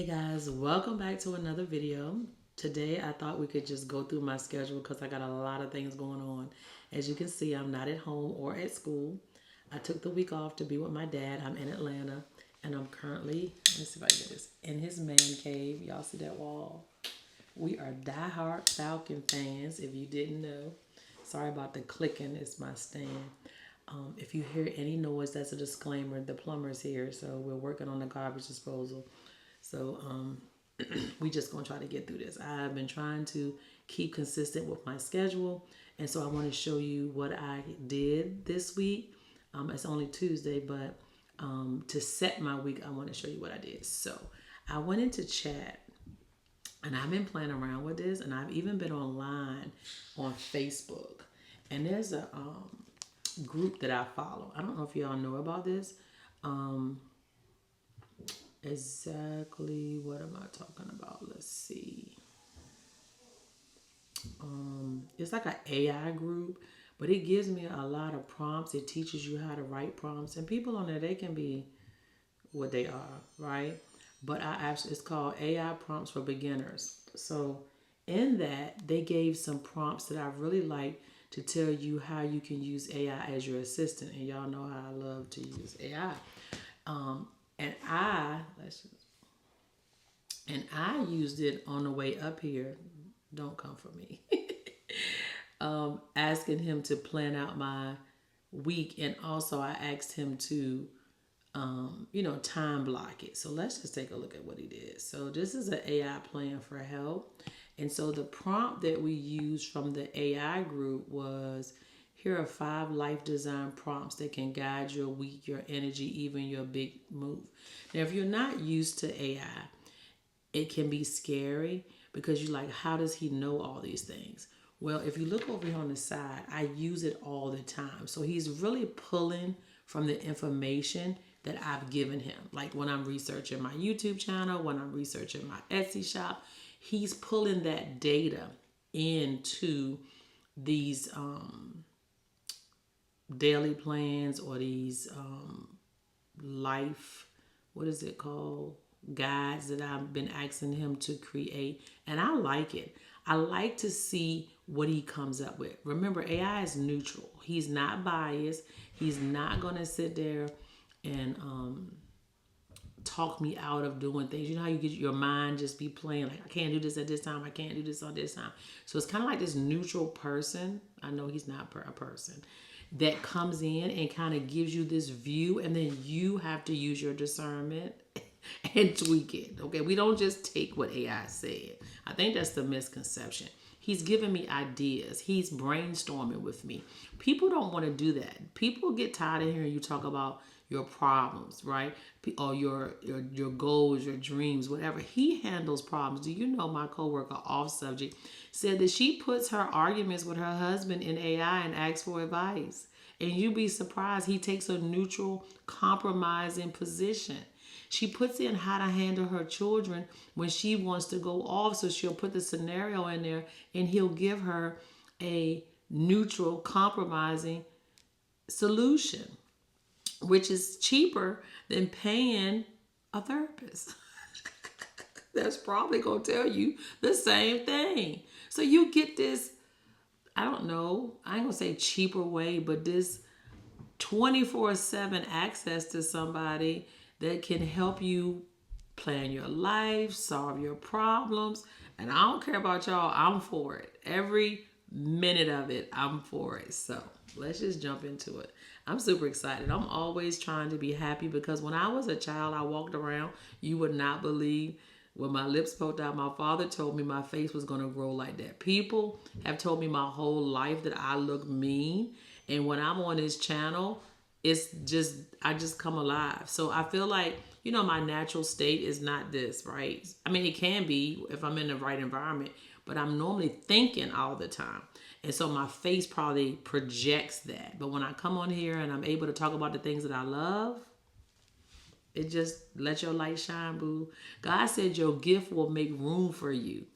Hey guys, welcome back to another video. Today I thought we could just go through my schedule because I got a lot of things going on. As you can see, I'm not at home or at school. I took the week off to be with my dad. I'm in Atlanta and I'm currently, let me see if I can get this, in his man cave. Y'all see that wall? We are diehard Falcon fans, if you didn't know. Sorry about the clicking, it's my stand. If you hear any noise, that's a disclaimer. The plumber's here, so we're working on the garbage disposal. So we just gonna try to get through this. I've been trying to keep consistent with my schedule, and so I want to show you what I did this week. It's only Tuesday, but to set my week, I want to show you what I did. So I went into chat, and I've been playing around with this, and I've even been online on Facebook, and there's a group that I follow. I don't know if y'all know about this. Exactly what am I talking about? Let's see. It's like an AI group, but it gives me a lot of prompts. It teaches you how to write prompts, and people on there, they can be what they are, right? But I actually, it's called AI prompts for beginners. So in that, they gave some prompts that I really like to tell you how you can use AI as your assistant, and y'all know how I love to use AI. And I used it on the way up here. Don't come for me. Asking him to plan out my week, and also I asked him to, time block it. So let's just take a look at what he did. So this is an AI plan for help, and so the prompt that we used from the AI group was, here are 5 life design prompts that can guide your week, your energy, even your big move. Now, if you're not used to AI, it can be scary because you're like, how does he know all these things? Well, if you look over here on the side, I use it all the time. So he's really pulling from the information that I've given him. Like when I'm researching my YouTube channel, when I'm researching my Etsy shop, he's pulling that data into these daily plans or these life, what is it called, guides that I've been asking him to create. And I like it. I like to see what he comes up with. Remember, AI is neutral. He's not biased. He's not going to sit there and talk me out of doing things. You know how you get your mind just be playing like, I can't do this at this time, I can't do this on this time. So it's kind of like this neutral person. I know he's not a person that comes in and kind of gives you this view, and then you have to use your discernment and tweak it. Okay, we don't just take what AI said. I think that's the misconception. He's giving me ideas. He's brainstorming with me. People don't want to do that. People get tired of hearing you talk about your problems, right? Or your goals, your dreams, whatever. He handles problems. Do you know my coworker, off subject, said that she puts her arguments with her husband in AI and asks for advice. And you'd be surprised, he takes a neutral, compromising position. She puts in how to handle her children when she wants to go off. So she'll put the scenario in there and he'll give her a neutral, compromising solution, which is cheaper than paying a therapist. That's probably going to tell you the same thing. So you get this, I don't know, I ain't going to say cheaper way, but this 24/7 access to somebody that can help you plan your life, solve your problems. And I don't care about y'all, I'm for it. Every minute of it, I'm for it. So let's just jump into it. I'm super excited. I'm always trying to be happy because when I was a child, I walked around, you would not believe, when my lips poked out, my father told me my face was going to grow like that. People have told me my whole life that I look mean. And when I'm on this channel, it's just, I just come alive. So I feel like, my natural state is not this, right? I mean, it can be if I'm in the right environment, but I'm normally thinking all the time. And so my face probably projects that. But when I come on here and I'm able to talk about the things that I love, it just let your light shine, boo. God said your gift will make room for you.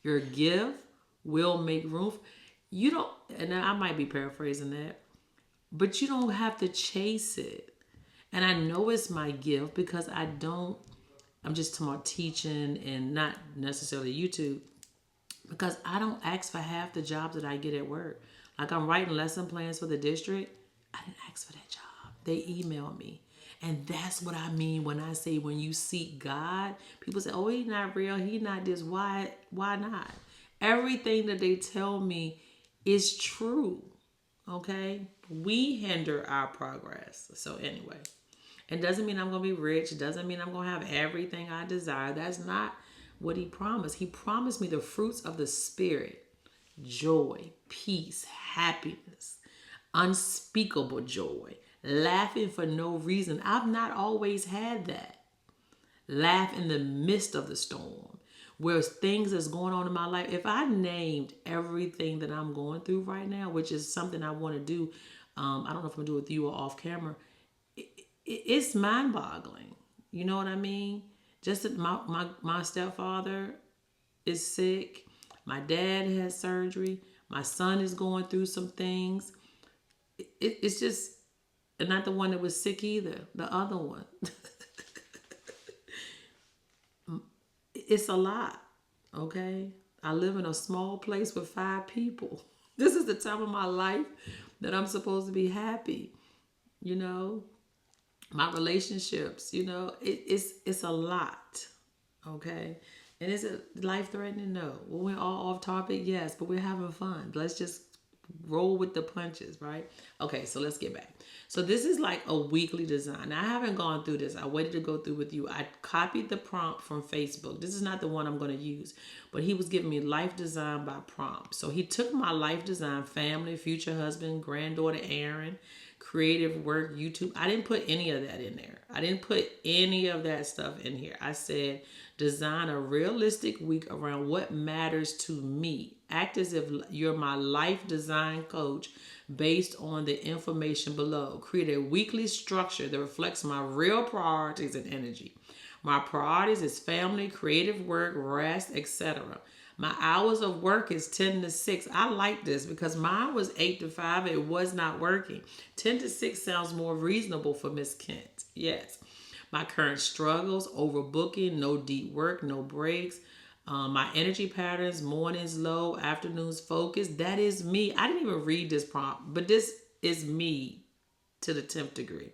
Your gift will make room. You don't, and I might be paraphrasing that, but you don't have to chase it. And I know it's my gift because I don't I'm just talking about teaching and not necessarily YouTube, because I don't ask for half the jobs that I get at work. Like I'm writing lesson plans for the district. I didn't ask for that job. They email me. And that's what I mean when I say when you seek God, people say, oh, he's not real. He's not this. Why not? Everything that they tell me is true. Okay? We hinder our progress. So anyway, it doesn't mean I'm going to be rich. It doesn't mean I'm going to have everything I desire. That's not what he promised. He promised me the fruits of the Spirit: joy, peace, happiness, unspeakable joy, laughing for no reason. I've not always had that. Laugh in the midst of the storm, where things is going on in my life. If I named everything that I'm going through right now, which is something I want to do, I don't know if I'm going to do it with you or off camera, it's mind-boggling. You know what I mean? Just that my stepfather is sick. My dad has surgery. My son is going through some things. It's just, and not the one that was sick either, the other one. It's a lot, okay? I live in a small place with 5 people. This is the time of my life that I'm supposed to be happy, you know? My relationships, you know, it's a lot, okay? And is it life-threatening? No. Well, we're all off topic, yes, but we're having fun. Let's just roll with the punches, right? Okay, so let's get back. So this is like a weekly design. Now, I haven't gone through this. I waited to go through with you. I copied the prompt from Facebook. This is not the one I'm going to use, but he was giving me life design by prompt. So he took my life design: family, future husband, granddaughter Aaron, creative work, YouTube. I didn't put any of that in there. I didn't put any of that stuff in here. I said, design a realistic week around what matters to me. Act as if you're my life design coach based on the information below. Create a weekly structure that reflects my real priorities and energy. My priorities is family, creative work, rest, etc. My hours of work is 10 to 6. I like this because mine was 8 to 5. It was not working. 10 to 6 sounds more reasonable for Miss Kent. Yes. My current struggles: overbooking, no deep work, no breaks. My energy patterns: mornings low, afternoons focused. That is me. I didn't even read this prompt, but this is me to the 10th degree.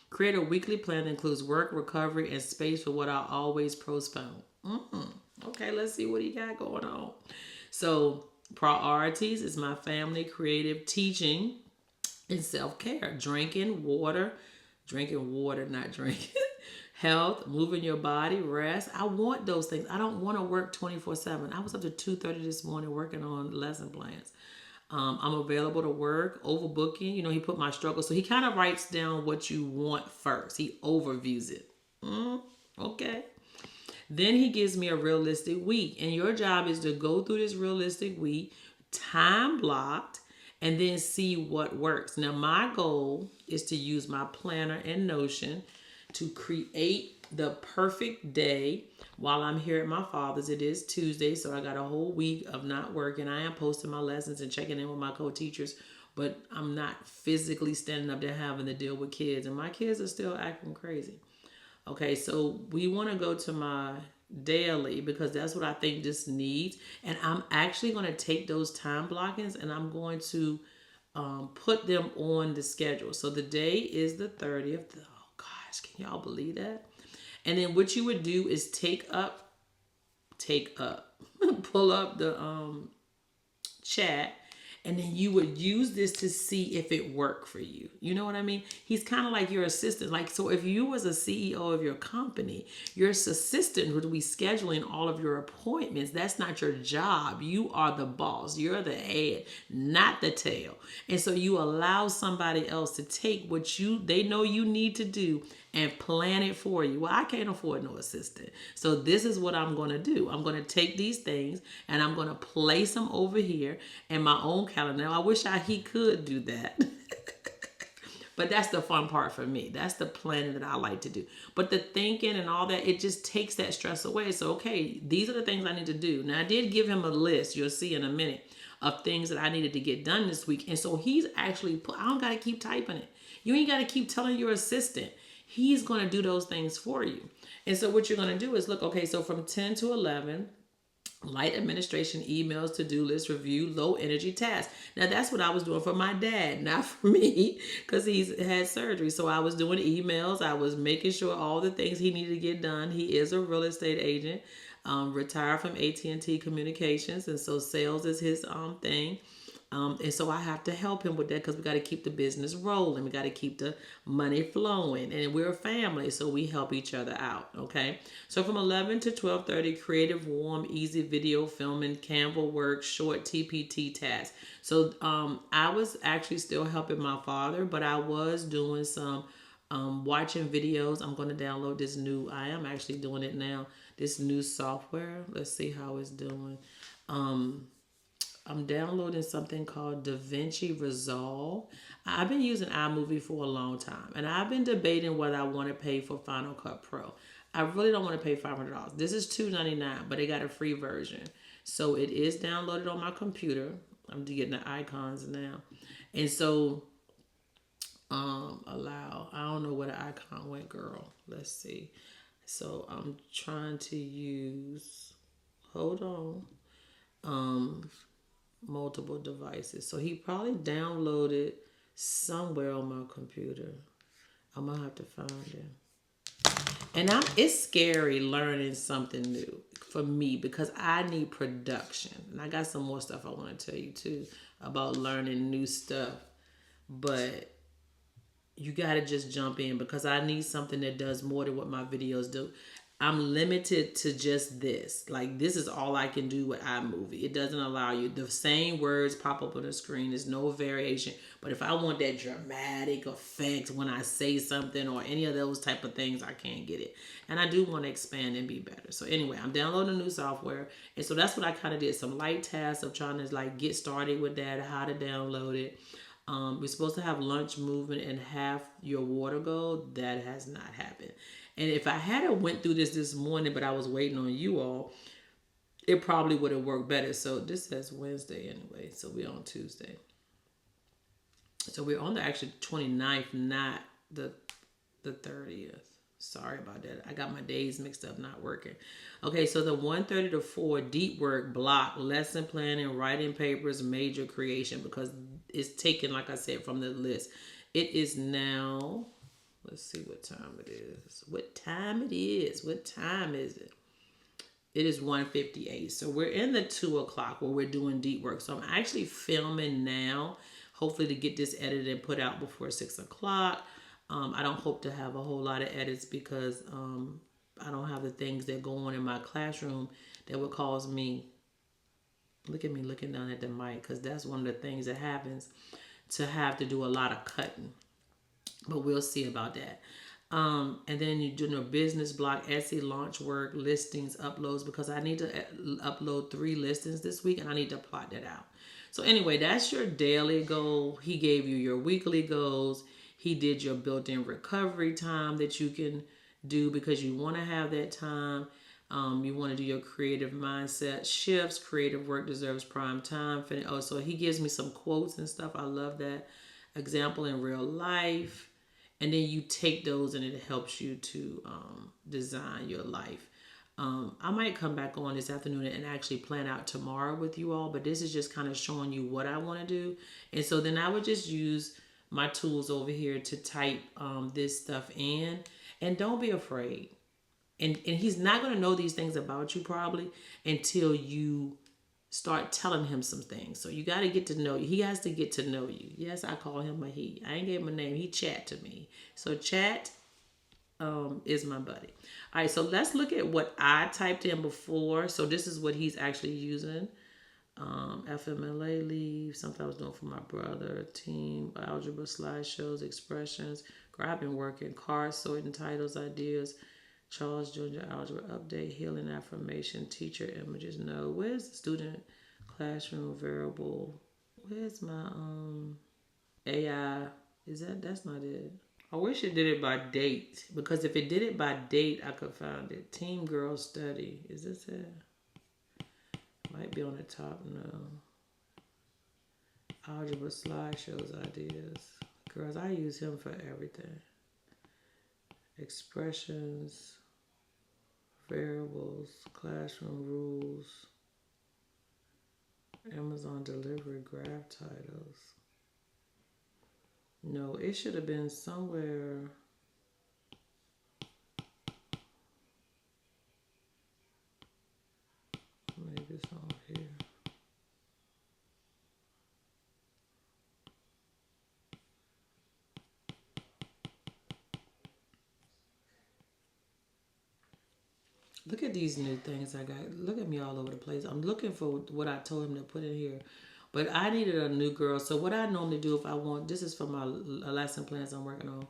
Create a weekly plan that includes work, recovery, and space for what I always postpone. Okay, let's see what he got going on. So priorities is my family, creative, teaching, and self-care. Drinking water, not drinking. Health, moving your body, rest. I want those things. I don't want to work 24/7. I was up to 2:30 this morning working on lesson plans. I'm available to work. Overbooking, you know, he put my struggles. So he kind of writes down what you want first. He overviews it. Okay. Then he gives me a realistic week. And your job is to go through this realistic week, time blocked, and then see what works. Now, my goal is to use my planner and Notion to create the perfect day while I'm here at my father's. It is Tuesday, so I got a whole week of not working. I am posting my lessons and checking in with my co-teachers, but I'm not physically standing up there having to deal with kids, and my kids are still acting crazy. Okay, so we want to go to my daily because that's what I think this needs, and I'm actually going to take those time blockings and I'm going to put them on the schedule. So the day is the 30th. Oh gosh, can y'all believe that? And then what you would do is pull up the chat, and then you would use this to see if it worked for you. You know what I mean? He's kind of like your assistant. Like, so if you was a CEO of your company, your assistant would be scheduling all of your appointments. That's not your job. You are the boss. You're the head, not the tail. And so you allow somebody else to take what they know you need to do and plan it for you. Well, I can't afford no assistant. So this is what I'm going to do. I'm going to take these things and I'm going to place them over here in my own calendar. Now, I wish he could do that. But that's the fun part for me. That's the planning that I like to do. But the thinking and all that, it just takes that stress away. So, okay, these are the things I need to do. Now, I did give him a list, you'll see in a minute, of things that I needed to get done this week. And so he's actually I don't got to keep typing it. You ain't got to keep telling your assistant. He's going to do those things for you. And so what you're going to do is look, okay, so from 10 to 11, light administration, emails, to-do list, review, low energy tasks. Now that's what I was doing for my dad, not for me, because he's had surgery. So I was doing emails. I was making sure all the things he needed to get done. He is a real estate agent, retired from AT&T Communications, and so sales is his thing. And so I have to help him with that because we got to keep the business rolling. We got to keep the money flowing. And we're a family, so we help each other out, okay? So from 11 to 12:30, creative, warm, easy video filming, Canva work, short TPT tasks. So I was actually still helping my father, but I was doing some watching videos. I'm going to download this new, I am actually doing it now, this new software. Let's see how it's doing. I'm downloading something called DaVinci Resolve. I've been using iMovie for a long time, and I've been debating whether I want to pay for Final Cut Pro. I really don't want to pay $500. This is $299, but they got a free version. So it is downloaded on my computer. I'm getting the icons now. And so, allow. I don't know where the icon went, girl. Let's see. So I'm trying to use, hold on. Multiple devices. So he probably downloaded somewhere on my computer. I'm gonna have to find it. And it's scary learning something new for me because I need production. And I got some more stuff I want to tell you too about learning new stuff. But you got to just jump in because I need something that does more than what my videos do. I'm limited to just this. Like, this is all I can do with iMovie. It doesn't allow you. The same words pop up on the screen. There's no variation. But if I want that dramatic effect when I say something or any of those type of things, I can't get it. And I do want to expand and be better. So anyway, I'm downloading new software. And so that's what I kind of did. Some light tasks of trying to like get started with that, how to download it. We're supposed to have lunch movement and half your water go. That has not happened. And if I had went through this morning, but I was waiting on you all, it probably would have worked better. So this says Wednesday anyway. So we're on Tuesday. So we're on the actually 29th, not the 30th. Sorry about that. I got my days mixed up, not working. Okay, so the 1:30 to 4 deep work block, lesson planning, writing papers, major creation, because it's taken, like I said, from the list. It is now, let's see what time it is. What time it is? What time is it? It is 1:58. So we're in the 2 o'clock where we're doing deep work. So I'm actually filming now, hopefully to get this edited and put out before 6 o'clock. I don't hope to have a whole lot of edits because I don't have the things that go on in my classroom that would cause me, look at me looking down at the mic, because that's one of the things that happens, to have to do a lot of cutting. But we'll see about that. And then you do business block, Etsy launch work, listings, uploads, because I need to upload 3 listings this week and I need to plot that out. So anyway, that's your daily goal. He gave you your weekly goals. He did your built-in recovery time that you can do because you want to have that time. You want to do your creative mindset shifts. Creative work deserves prime time. Oh, so he gives me some quotes and stuff. I love that. Example in real life. And then you take those and it helps you to design your life. I might come back on this afternoon and actually plan out tomorrow with you all, but this is just kind of showing you what I want to do. And so then I would just use my tools over here to type this stuff in. And don't be afraid. And he's not going to know these things about you probably until you start telling him some things. So you got to get to know you. He has to get to know you. Yes, I call him a he. I ain't gave him a name. He chat to me. So chat is my buddy. All right, so let's look at what I typed in before. So this is what he's actually using. FMLA leave, something I was doing for my brother, team, algebra, slideshows, expressions, grabbing, working, cards, sorting, titles, ideas, Charles Jr. algebra update, healing affirmation, teacher images. No, where's the student classroom variable? Where's my AI? That's not it. I wish it did it by date, because if it did it by date, I could find it. Team girl study. Is this it? Might be on the top. No. Algebra slideshows ideas. Girls, I use him for everything. expressions, variables, classroom rules, Amazon delivery graph titles. No, it should have been somewhere. Maybe it's on here. Look at these new things I got. Look at me all over the place. I'm looking for what I told him to put in here. But I needed a new girl. So what I normally do if I want, this is for my lesson plans I'm working on.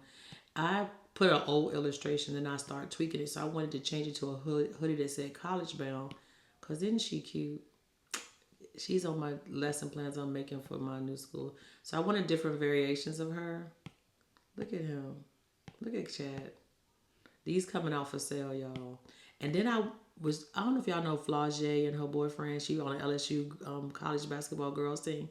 I put an old illustration and I start tweaking it. So I wanted to change it to a hoodie that said college bound. Because isn't she cute? She's on my lesson plans I'm making for my new school. So I wanted different variations of her. Look at him. Look at Chad. These coming out for sale, y'all. And then I don't know if y'all know Flaugier and her boyfriend. She on the LSU college basketball girls team.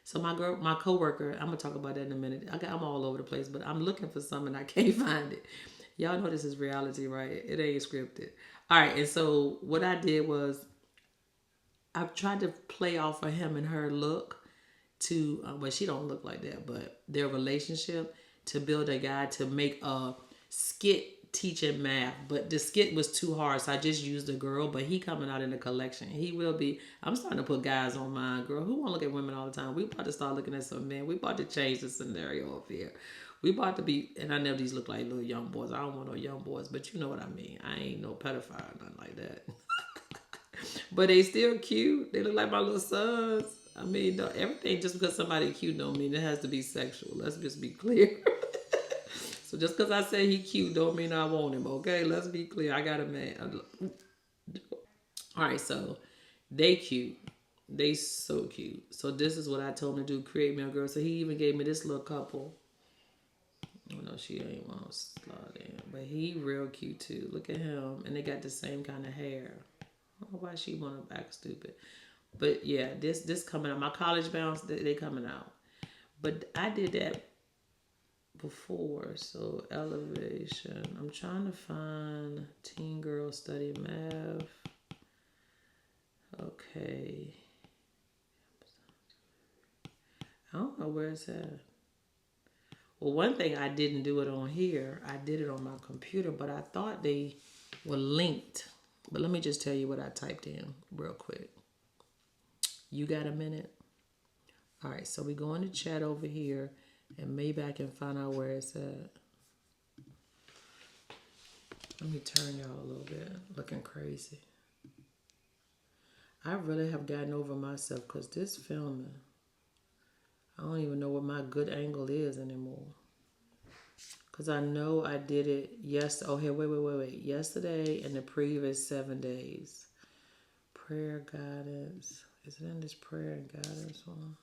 So my coworker, I'm gonna talk about that in a minute. I'm all over the place, but I'm looking for something I can't find it. Y'all know this is reality, right? It ain't scripted. All right, and so what I did was I tried to play off of him and her look to, well, she don't look like that, but their relationship to build a guide to make a skit teaching math, but the skit was too hard, so I just used a girl. But he coming out in the collection. He will be. I'm starting to put guys on mine, girl. Who want to look at women all the time? We about to start looking at some men. We about to change the scenario up here. We about to be, and I know these look like little young boys. I don't want no young boys, but you know what I mean. I ain't no pedophile, nothing like that. But they still cute. They look like my little sons. I mean, everything just because somebody cute don't mean it has to be sexual. Let's just be clear. So just because I say he cute don't mean I want him, okay? Let's be clear. I got a man. All right, so they cute. They so cute. So this is what I told him to do, create me a girl. So he even gave me this little couple. Oh, no, she ain't want to slide in. But he real cute, too. Look at him. And they got the same kind of hair. I don't know why she want to act stupid. But, yeah, this coming out. My college bounce, they coming out. But I did that before. So elevation. I'm trying to find teen girl study math. Okay. I don't know where it's at. Well, one thing I didn't do it on here. I did it on my computer, but I thought they were linked. But let me just tell you what I typed in real quick. You got a minute? All right, so we go into chat over here, and maybe I can find out where it's at. Let me turn y'all a little bit. Looking crazy. I really have gotten over myself because this filming, I don't even know what my good angle is anymore. Because I know I did it yesterday. Oh, here, wait. Yesterday and the previous 7 days. Prayer guidance. Is it in this prayer and guidance one?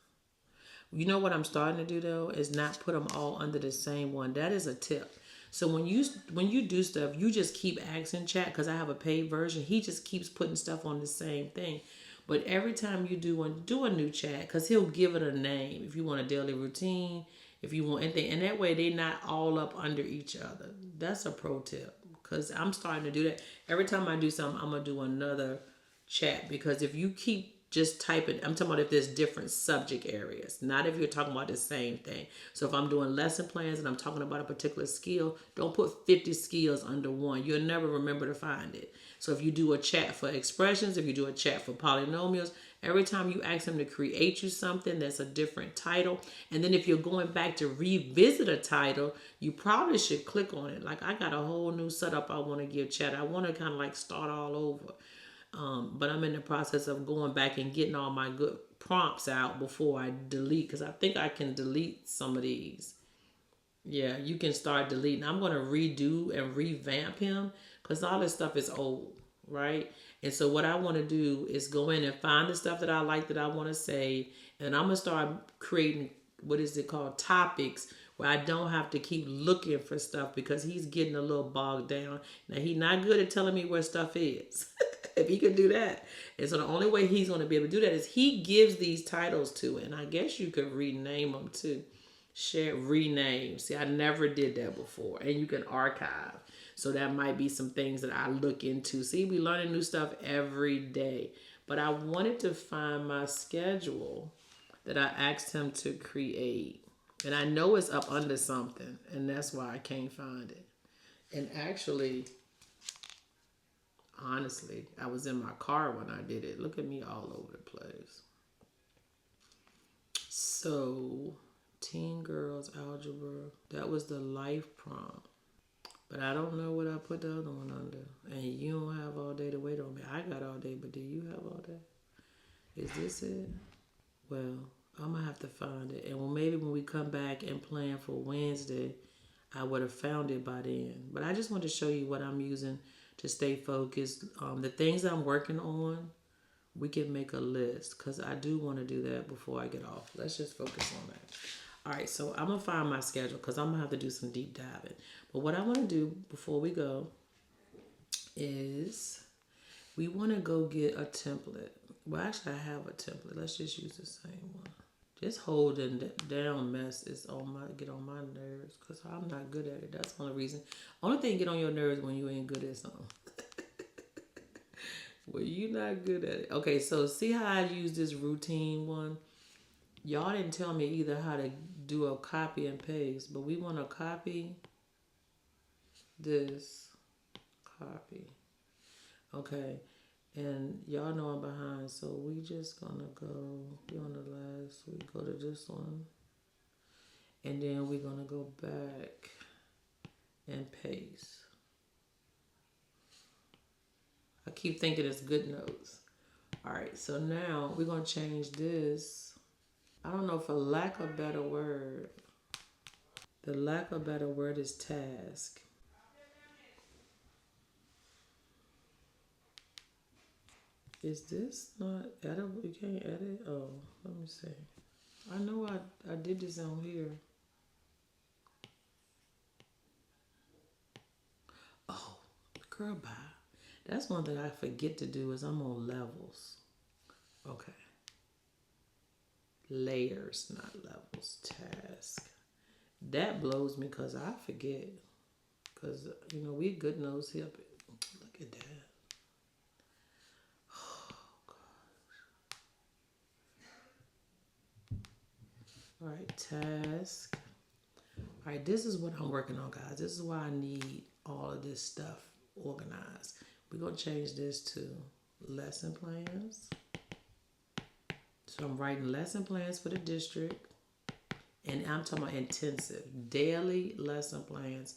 You know what I'm starting to do, though, is not put them all under the same one. That is a tip. So when you do stuff, you just keep asking chat, because I have a paid version. He just keeps putting stuff on the same thing. But every time you do a new chat, because he'll give it a name. If you want a daily routine, if you want anything. And that way they're not all up under each other. That's a pro tip. Because I'm starting to do that. Every time I do something, I'm going to do another chat. Because if you keep just typing, I'm talking about if there's different subject areas, not if you're talking about the same thing. So if I'm doing lesson plans and I'm talking about a particular skill, don't put 50 skills under one. You'll never remember to find it. So if you do a chat for expressions, if you do a chat for polynomials, every time you ask them to create you something that's a different title. And then if you're going back to revisit a title, you probably should click on it. Like I got a whole new setup I want to give chat. I want to kind of like start all over. But I'm in the process of going back and getting all my good prompts out before I delete, because I think I can delete some of these. Yeah, you can start deleting. I'm going to redo and revamp him because all this stuff is old, right? And so what I want to do is go in and find the stuff that I like that I want to say, and I'm going to start creating, what is it called, topics, where I don't have to keep looking for stuff because he's getting a little bogged down. Now, he's not good at telling me where stuff is. If he could do that. And so the only way he's going to be able to do that is he gives these titles to it. And I guess you could rename them too. Share, rename. See, I never did that before. And you can archive. So that might be some things that I look into. See, we learning new stuff every day. But I wanted to find my schedule that I asked him to create. And I know it's up under something. And that's why I can't find it. And actually, honestly, I was in my car when I did it. Look at me all over the place. So, teen girls algebra, that was the life prompt. But I don't know what I put the other one under. And you don't have all day to wait on me. I got all day, but do you have all day? Is this it? Well, I'm going to have to find it. And well, maybe when we come back and plan for Wednesday, I would have found it by then. But I just want to show you what I'm using to stay focused. The things I'm working on, we can make a list because I do want to do that before I get off. Let's just focus on that. All right, so I'm going to find my schedule because I'm going to have to do some deep diving. But what I want to do before we go is we want to go get a template. Well, actually, I have a template. Let's just use the same one. Just holding down mess is get on my nerves because I'm not good at it. That's the only reason. Only thing get on your nerves when you ain't good at something. Well, you're not good at it. Okay, so see how I use this routine one? Y'all didn't tell me either how to do a copy and paste, but we want to copy this, copy. Okay, and y'all know I'm behind, so we just gonna go, we on the last, we go to this one, and then we're gonna go back and paste. I keep thinking it's GoodNotes. All right, so now we're gonna change this. I don't know, for lack of a better word. The lack of a better word is task. Is this not editable? You can't edit? Oh, let me see. I know I did this on here. Oh, girl, bye. That's one thing I forget to do is I'm on levels. Okay. Layers, not levels. Task. That blows me because I forget. Because, you know, we GoodNotes here. Look at that. Oh, gosh. All right, task. All right, this is what I'm working on, guys. This is why I need all of this stuff organized. We're going to change this to lesson plans. So I'm writing lesson plans for the district. And I'm talking about intensive, daily lesson plans.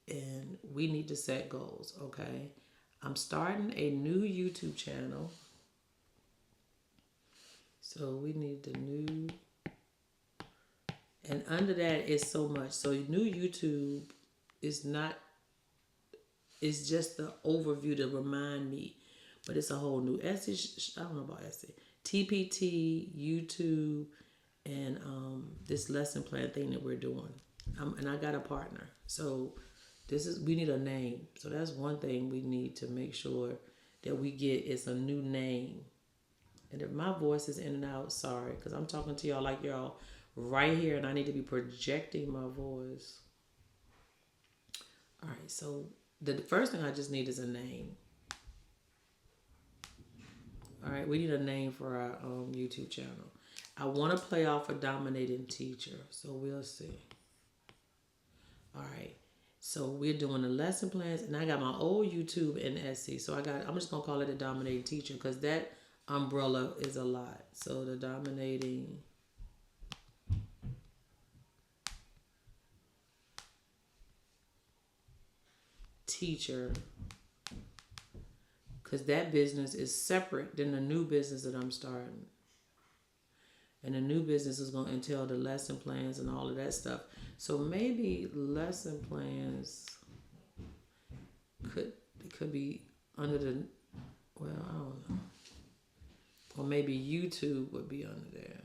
And we need to set goals, okay? I'm starting a new YouTube channel. So we need the new. And under that is so much. So new YouTube is not, it's just the overview to remind me. But it's a whole new Etsy, I don't know about Etsy. TPT, YouTube, and this lesson plan thing that we're doing. And I got a partner. So we need a name. So that's one thing we need to make sure that we get is a new name. And if my voice is in and out, sorry, because I'm talking to y'all like y'all right here and I need to be projecting my voice. All right, so the first thing I just need is a name. All right, we need a name for our YouTube channel. I want to play off a dominating teacher, so we'll see. All right, so we're doing the lesson plans, and I got my old YouTube and Etsy, so I'm just gonna call it a dominating teacher because that umbrella is a lot. So the dominating teacher, because that business is separate than the new business that I'm starting. And the new business is going to entail the lesson plans and all of that stuff. So maybe lesson plans could be under the, well, I don't know. Or maybe YouTube would be under there.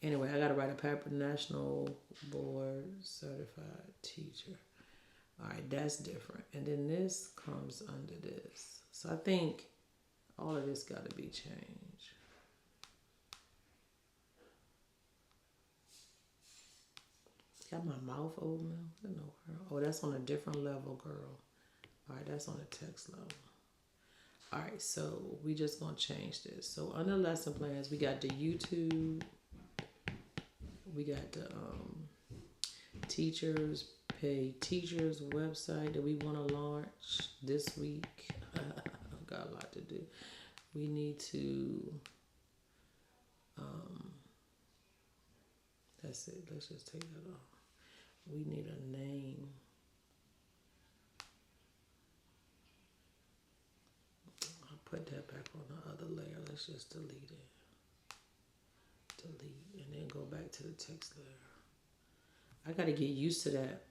Anyway, I got to write a paper, National Board Certified Teacher. All right, that's different. And then this comes under this. So I think all of this got to be changed. Got my mouth open. I don't know her. Oh, that's on a different level, girl. All right, that's on the text level. All right, so we just gonna change this. So under lesson plans, we got the YouTube, we got the teachers pay teachers website that we want to launch this week. I've got a lot to do. We need to that's it. Let's just take that off. We need a name. I'll put that back on the other layer. Let's just delete it. Delete and then go back to the text layer. I got to get used to that.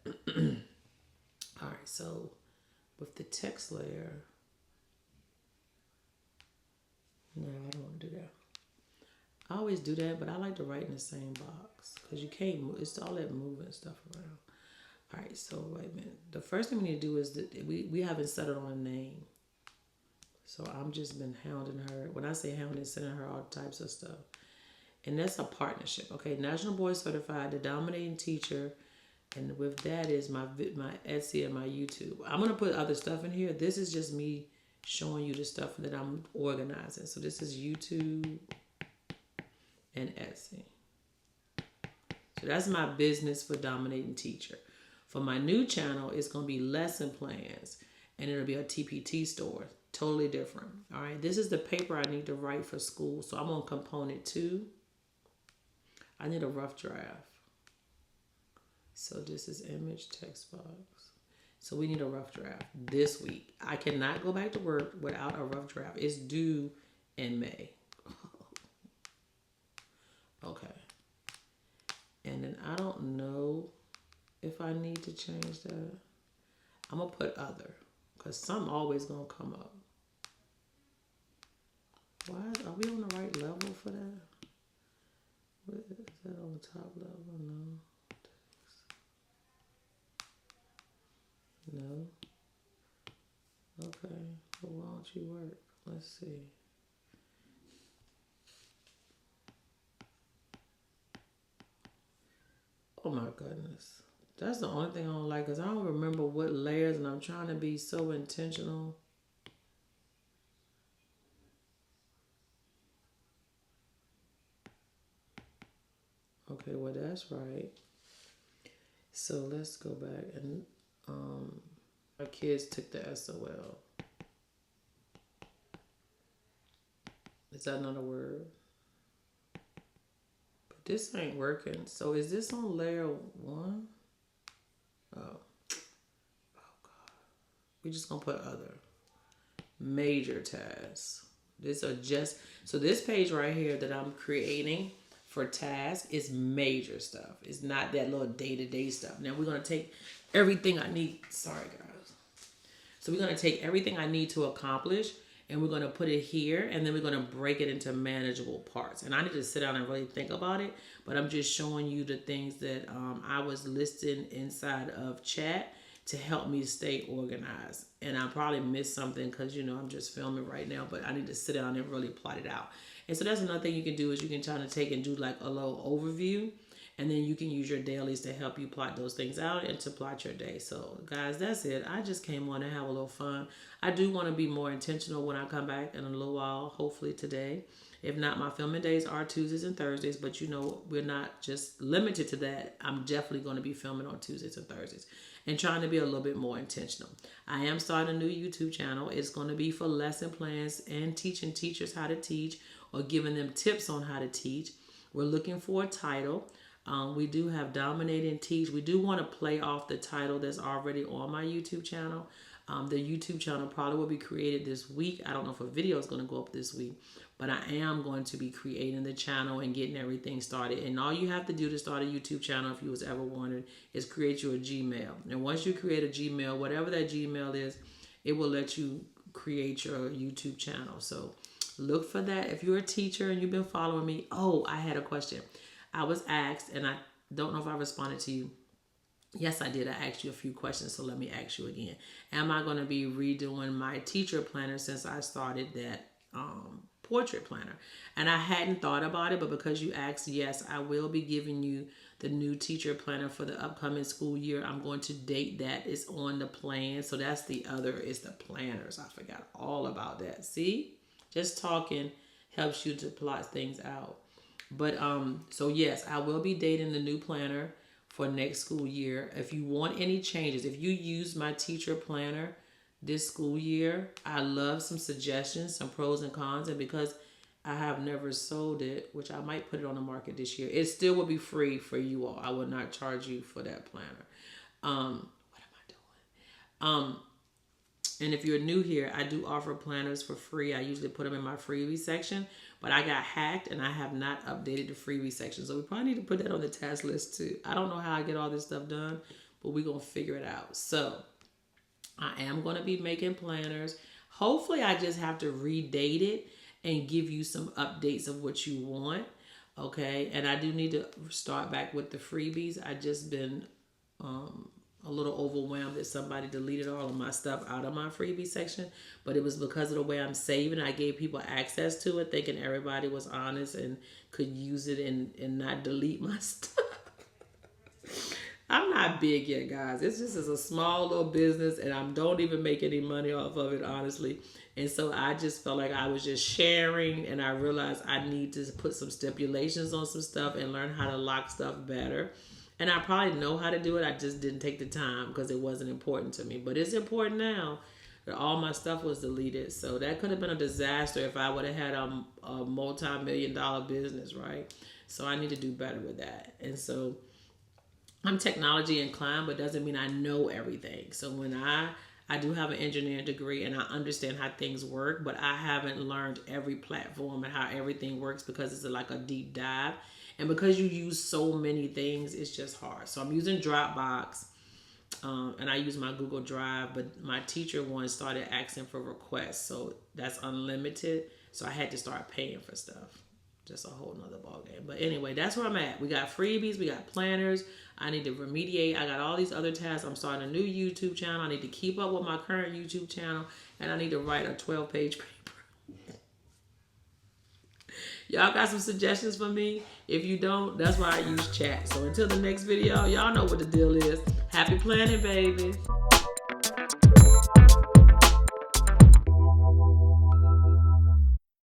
All right, so with the text layer, no, I don't want to do that. I always do that, but I like to write in the same box because you can't move. It's all that moving stuff around. All right, so wait a minute. The first thing we need to do is that we haven't settled on a name. So I'm just been hounding her. When I say hounding, sending her all types of stuff. And that's a partnership. Okay, National Board Certified, the dominating teacher. And with that is my Etsy and my YouTube. I'm going to put other stuff in here. This is just me showing you the stuff that I'm organizing. So this is YouTube and Etsy. So that's my business for dominating teacher. For my new channel, it's going to be lesson plans. And it'll be a TPT store. Totally different. All right, this is the paper I need to write for school. So I'm on component 2. I need a rough draft. So this is image text box. So we need a rough draft this week. I cannot go back to work without a rough draft. It's due in May. Okay. And then I don't know if I need to change that. I'm going to put other because something always going to come up. Why? Are we on the right level for that? What, is that on the top level? No. No. Okay. Well, why don't you work? Let's see. Oh my goodness. That's the only thing I don't like because I don't remember what layers and I'm trying to be so intentional. Okay, well that's right. So let's go back and our kids took the SOL. Is that not a word? But this ain't working. So is this on layer 1? Oh. Oh God. We're just gonna put other. Major tasks. These are just so this page right here that I'm creating for tasks is major stuff. It's not that little day-to-day stuff. Now we're gonna take everything I need. Sorry guys. So we're gonna take everything I need to accomplish and we're gonna put it here and then we're gonna break it into manageable parts. And I need to sit down and really think about it, but I'm just showing you the things that I was listing inside of chat to help me stay organized. And I probably missed something because, you know, I'm just filming right now, but I need to sit down and really plot it out. And so that's another thing you can do is you can try to take and do like a little overview and then you can use your dailies to help you plot those things out and to plot your day. So guys, that's it. I just came on to have a little fun. I do want to be more intentional when I come back in a little while, hopefully today. If not, my filming days are Tuesdays and Thursdays, but you know, we're not just limited to that. I'm definitely going to be filming on Tuesdays and Thursdays and trying to be a little bit more intentional. I am starting a new YouTube channel. It's going to be for lesson plans and teaching teachers how to teach or giving them tips on how to teach. We're looking for a title. We do have Dominating Teach. We do want to play off the title that's already on my YouTube channel. The YouTube channel probably will be created this week. I don't know if a video is going to go up this week, but I am going to be creating the channel and getting everything started. And all you have to do to start a YouTube channel, if you was ever wondering, is create you a Gmail. And once you create a Gmail, whatever that Gmail is, it will let you create your YouTube channel. So look for that. If you're a teacher and you've been following me, oh, I had a question. I was asked, and I don't know if I responded to you. Yes, I did. I asked you a few questions, so let me ask you again. Am I going to be redoing my teacher planner since I started that portrait planner. And I hadn't thought about it, but because you asked, yes, I will be giving you the new teacher planner for the upcoming school year. I'm going to date that. It's on the plan. So that's the other, is the planners. I forgot all about that. See, just talking helps you to plot things out. But so yes, I will be dating the new planner for next school year. If you want any changes, if you use my teacher planner this school year, I love some suggestions, some pros and cons. And because I have never sold it, which I might put it on the market this year, it still will be free for you all. I will not charge you for that planner. What am I doing? And if you're new here, I do offer planners for free. I usually put them in my freebie section, but I got hacked and I have not updated the freebie section. So we probably need to put that on the task list too. I don't know how I get all this stuff done, but we're going to figure it out. So I am going to be making planners. Hopefully I just have to redate it and give you some updates of what you want. Okay. And I do need to start back with the freebies. I just been, a little overwhelmed that somebody deleted all of my stuff out of my freebie section, but it was because of the way I'm saving. I gave people access to it, thinking everybody was honest and could use it and not delete my stuff. I'm not big yet, guys. It's just as a small little business, and I don't even make any money off of it, honestly. And so I just felt like I was just sharing, and I realized I need to put some stipulations on some stuff and learn how to lock stuff better. And I probably know how to do it. I just didn't take the time because it wasn't important to me. But it's important now that all my stuff was deleted. So that could have been a disaster if I would have had a multi-million-dollar business, right? So I need to do better with that. And so I'm technology inclined, but doesn't mean I know everything. So when I do have an engineering degree and I understand how things work, but I haven't learned every platform and how everything works because it's like a deep dive. And because you use so many things, it's just hard. So I'm using Dropbox, and I use my Google Drive, but my teacher one started asking for requests. So that's unlimited. So I had to start paying for stuff. Just a whole nother ballgame. But anyway, that's where I'm at. We got freebies. We got planners. I need to remediate. I got all these other tasks. I'm starting a new YouTube channel. I need to keep up with my current YouTube channel. And I need to write a 12-page paper. Y'all got some suggestions for me? If you don't, that's why I use chat. So until the next video, y'all know what the deal is. Happy planning, baby.